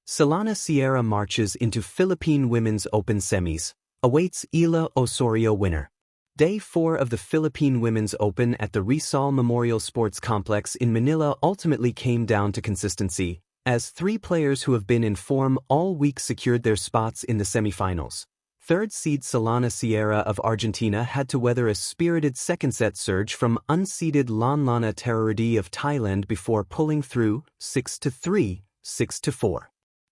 Solana Sierra marches into Philippine Women's Open semis, awaits Eala Osorio winner. Day 4 of the Philippine Women's Open at the Rizal Memorial Sports Complex in Manila ultimately came down to consistency, as three players who have been in form all week secured their spots in the semifinals. Third seed Solana Sierra of Argentina had to weather a spirited second-set surge from unseeded Solana Terroridi of Thailand before pulling through 6-3, 6-4.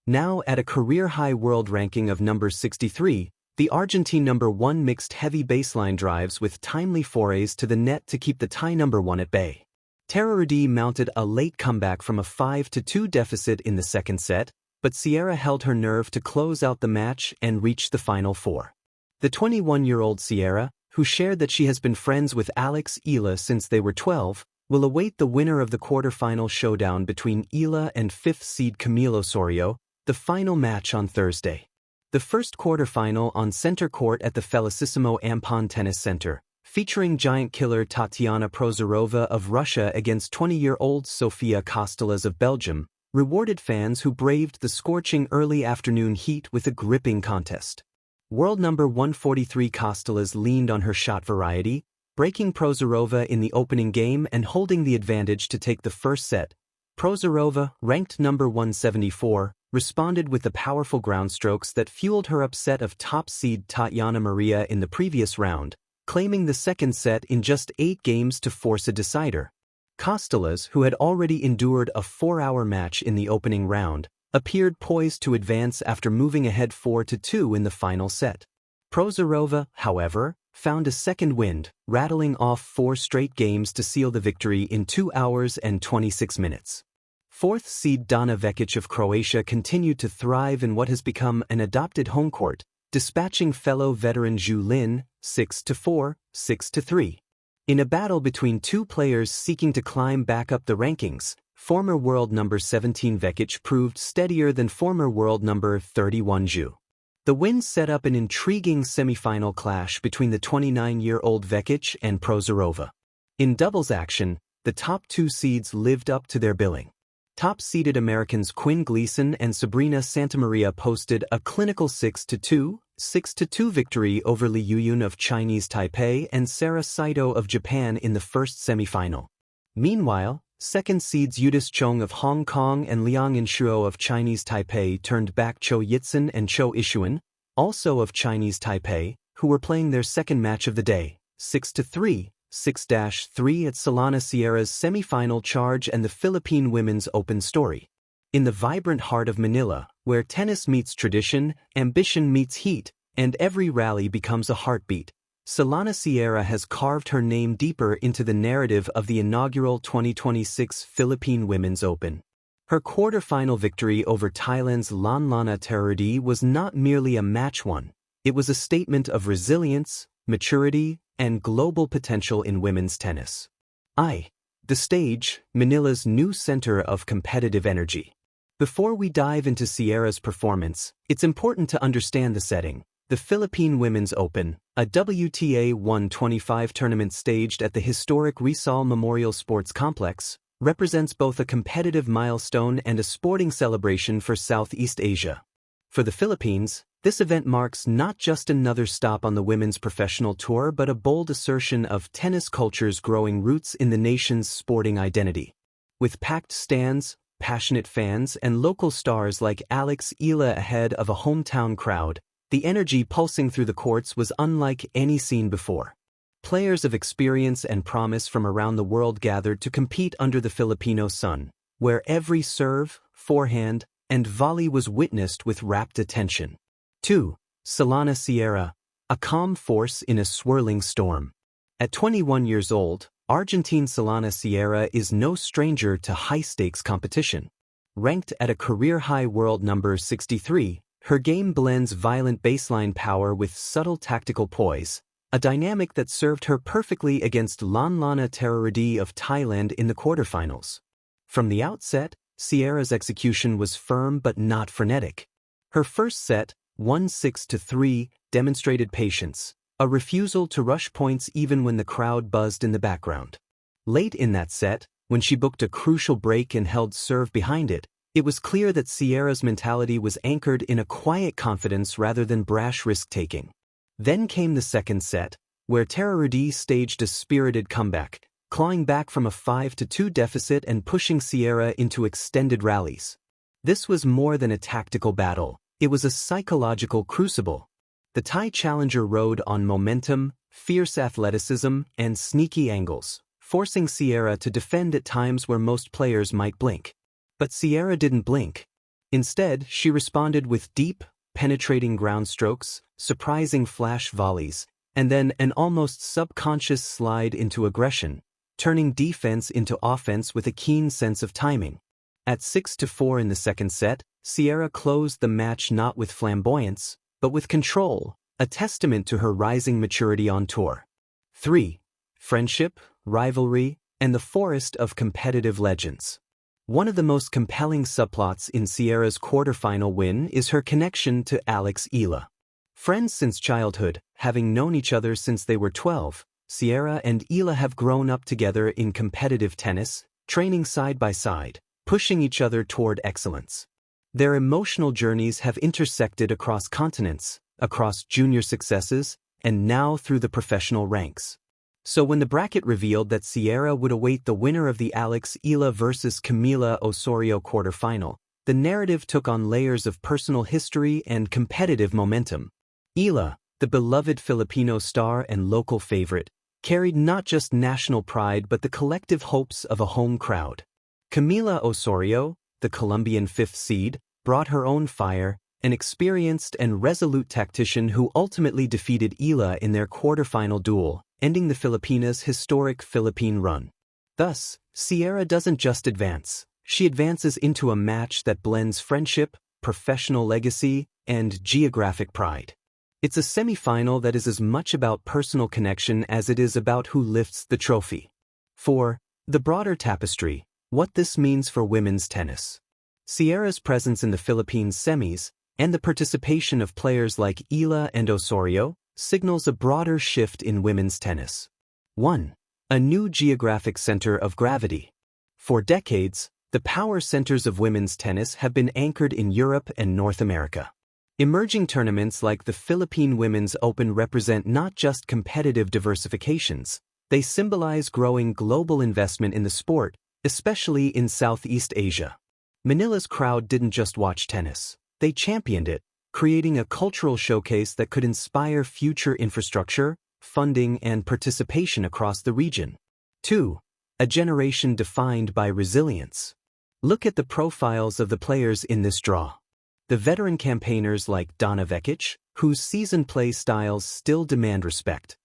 Now at a career-high world ranking of number 63, the Argentine number 1 mixed heavy baseline drives with timely forays to the net to keep the Thai number 1 at bay. Terroridi mounted a late comeback from a 5-2 deficit in the second set, but Sierra held her nerve to close out the match and reach the final four. The 21-year-old Sierra, who shared that she has been friends with Eala since they were 12, will await the winner of the quarterfinal showdown between Eala and 5th seed Camille Osorio, the final match on Thursday. The first quarterfinal on center court at the Felicissimo Ampon Tennis Center, featuring giant killer Tatiana Prozorova of Russia against 20-year-old Sofia Kosteles of Belgium, rewarded fans who braved the scorching early afternoon heat with a gripping contest. World number 143 Kosteles leaned on her shot variety, breaking Prozorova in the opening game and holding the advantage to take the first set. Prozorova, ranked number 174, responded with the powerful ground strokes that fueled her upset of top seed Tatiana Maria in the previous round, claiming the second set in just 8 games to force a decider. Kosteles, who had already endured a 4-hour match in the opening round, appeared poised to advance after moving ahead 4-2 in the final set. Prozorova, however, found a second wind, rattling off 4 straight games to seal the victory in 2 hours and 26 minutes. Fourth seed Dana Vekic of Croatia continued to thrive in what has become an adopted home court, dispatching fellow veteran Zhu Lin 6-4, 6-3. In a battle between two players seeking to climb back up the rankings, former world number 17 Vekic proved steadier than former world number 31 Zhu. The win set up an intriguing semifinal clash between the 29-year-old Vekic and Prozorova. In doubles action, the top 2 seeds lived up to their billing. Top-seeded Americans Quinn Gleason and Sabrina Santamaria posted a clinical 6-2, 6-2 victory over Li Yuyun of Chinese Taipei and Sarah Saito of Japan in the first semifinal. Meanwhile, second seeds Yudis Chong of Hong Kong and Liang Inshuo of Chinese Taipei turned back Cho Yitzen and Cho Ishuan, also of Chinese Taipei, who were playing their second match of the day, 6-3, 6-3 at Solana Sierra's semifinal charge and the Philippine Women's Open story. In the vibrant heart of Manila, where tennis meets tradition, ambition meets heat, and every rally becomes a heartbeat, Solana Sierra has carved her name deeper into the narrative of the inaugural 2026 Philippine Women's Open. Her quarterfinal victory over Thailand's Solana Terroridi was not merely a match won, it was a statement of resilience, maturity, and global potential in women's tennis. The stage, Manila's new center of competitive energy. Before we dive into Sierra's performance, it's important to understand the setting. The Philippine Women's Open, a WTA 125 tournament staged at the historic Rizal Memorial Sports Complex, represents both a competitive milestone and a sporting celebration for Southeast Asia. For the Philippines, this event marks not just another stop on the women's professional tour but a bold assertion of tennis culture's growing roots in the nation's sporting identity. With packed stands, passionate fans, and local stars like Eala ahead of a hometown crowd, the energy pulsing through the courts was unlike any seen before. Players of experience and promise from around the world gathered to compete under the Filipino sun, where every serve, forehand, and volley was witnessed with rapt attention. 2. Solana Sierra, a calm force in a swirling storm. At 21 years old, Argentine Solana Sierra is no stranger to high-stakes competition. Ranked at a career-high world number 63, her game blends violent baseline power with subtle tactical poise, a dynamic that served her perfectly against Solana Terroridi of Thailand in the quarterfinals. From the outset, Sierra's execution was firm but not frenetic. Her first set, 1-6-3, demonstrated patience, a refusal to rush points even when the crowd buzzed in the background. Late in that set, when she booked a crucial break and held serve behind it, It was clear that Sierra's mentality was anchored in a quiet confidence rather than brash risk-taking. Then came the second set, where Tara Rudy staged a spirited comeback, clawing back from a 5-2 deficit and pushing Sierra into extended rallies. This was more than a tactical battle, it was a psychological crucible. The Thai challenger rode on momentum, fierce athleticism, and sneaky angles, forcing Sierra to defend at times where most players might blink. But Sierra didn't blink. Instead, she responded with deep, penetrating ground strokes, surprising flash volleys, and then an almost subconscious slide into aggression, turning defense into offense with a keen sense of timing. At 6-4 in the second set, Sierra closed the match not with flamboyance, but with control, a testament to her rising maturity on tour. 3. Friendship, rivalry, and the forest of competitive legends. One of the most compelling subplots in Sierra's quarterfinal win is her connection to Eala. Friends since childhood, having known each other since they were 12, Sierra and Eala have grown up together in competitive tennis, training side by side, pushing each other toward excellence. Their emotional journeys have intersected across continents, across junior successes, and now through the professional ranks. So when the bracket revealed that Sierra would await the winner of the Eala versus Camila Osorio quarterfinal, the narrative took on layers of personal history and competitive momentum. Eala, the beloved Filipino star and local favorite, carried not just national pride but the collective hopes of a home crowd. Camila Osorio, the Colombian fifth seed, brought her own fire, an experienced and resolute tactician who ultimately defeated Eala in their quarterfinal duel, ending the Filipinas' historic Philippine run. Thus, Sierra doesn't just advance, she advances into a match that blends friendship, professional legacy, and geographic pride. It's a semi-final that is as much about personal connection as it is about who lifts the trophy. 4. The broader tapestry, what this means for women's tennis. Sierra's presence in the Philippines semis, and the participation of players like Eala and Osorio, signals a broader shift in women's tennis. 1. A new geographic center of gravity. For decades, the power centers of women's tennis have been anchored in Europe and North America. Emerging tournaments like the Philippine Women's Open represent not just competitive diversifications, they symbolize growing global investment in the sport, especially in Southeast Asia. Manila's crowd didn't just watch tennis, they championed it, creating a cultural showcase that could inspire future infrastructure, funding, and participation across the region. 2. A generation defined by resilience. Look at the profiles of the players in this draw. The veteran campaigners like Donna Vekic, whose seasoned play styles still demand respect,